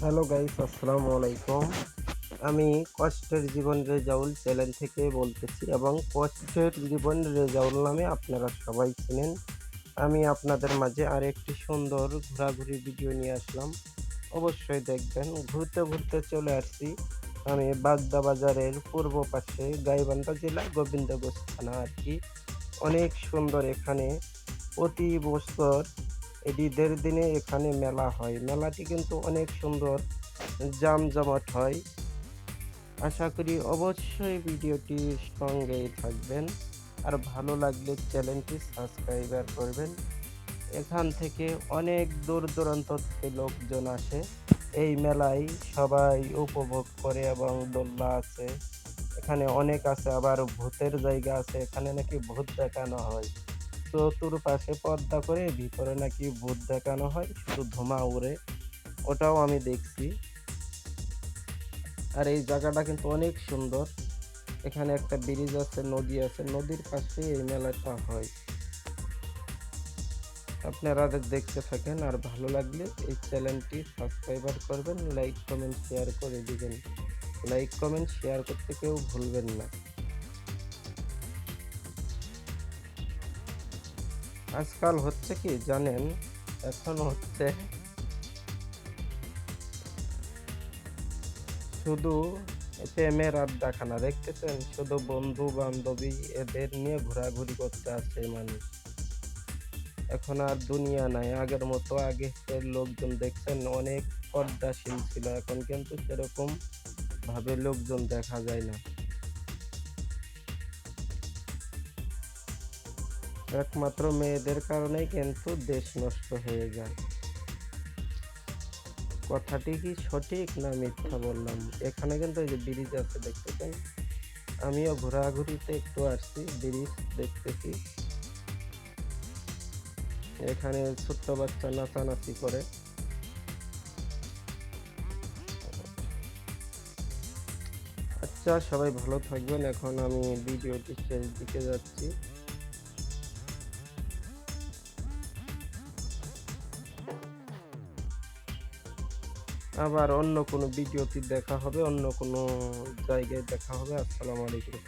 Hello guys, আসসালামু আলাইকুম। আমি কষ্টের জীবন রেজাউল চ্যানেল থেকে বলতেছি এবং কষ্টের জীবন রেজাউল নামে আপনারা সবাই চিনেন। আমি আপনাদের মাঝে আরেকটি সুন্দর ঘোরাঘুরি ভিডিও নিয়ে আসলাম। অবশ্যই দেখবেন। ঘুরতে ঘুরতে চলে আসছি আমি বাগদা বাজারের পূর্ব পাশে গাইবান্ধা জেলা গোবিন্দগঞ্জ থানা আর কি। অনেক সুন্দর এখানে প্রতি বছর ঈদের দিনে এখানে মেলা হয়। মেলাটি কিন্তু অনেক সুন্দর জামজমাট হয়। আশা করি অবশ্যই ভিডিওটির সঙ্গেই থাকবেন। আর ভালো লাগলে চ্যানেলটি সাবস্ক্রাইবার করবেন। এখান থেকে অনেক দূর দূরান্ত থেকে লোকজন আসে। এই মেলায় সবাই উপভোগ করে এবং দোলনা আছে। এখানে অনেক আছে, আবার ভূতের জায়গা আছে। এখানে নাকি ভূত দেখানো হয়। চতুর্পাশে পর্দা করে ভিতরে নাকি ভূত দেখানো হয়, শুধু ধোঁয়া উড়ে। ওটাও আমি দেখছি। আর এই জায়গাটা কিন্তু অনেক সুন্দর। এখানে একটা ব্রিজ আছে, নদী আছে, নদীর পাশে এই মেলাটা হয়। আপনারা দেখতে থাকেন, আর ভালো লাগলে এই চ্যানেলটি সাবস্ক্রাইবার করবেন, লাইক কমেন্ট শেয়ার করে দিবেন। লাইক কমেন্ট শেয়ার করতে কেউ ভুলবেন না। আজকাল হচ্ছে কি জানেন, এখন হচ্ছে শুধু প্রেমের আড্ডাখানা দেখতেছেন, শুধু বন্ধু বান্ধবী এদের নিয়ে ঘোরাঘুরি করতে আসছে মানুষ। এখন আর দুনিয়া নাই আগের মতো। আগের লোকজন দেখছেন অনেক পর্দাশীল ছিল, এখন কিন্তু সেরকম ভাবে লোকজন দেখা যায় না। একমাত্র মেয়েদের কারণেই কিন্তু দেশ নষ্ট হয়ে যায়। কথাটি কি সঠিক না মিথ্যা বললাম? এখানে কিন্তু এই যে ব্রিজ আছে দেখতেছেন, আমিও ঘোরাঘুরিতে একটু আসছি, ব্রিজ দেখতেছি। এখানে ছোট্ট বাচ্চা নাচানাচি করে। আচ্ছা, সবাই ভালো থাকবেন। এখন আমি ভিডিওটি শেষ দিকে যাচ্ছি। আবার অন্য কোনো ভিডিওতে দেখা হবে, অন্য কোনো জায়গায় দেখা হবে। আসসালামু আলাইকুম।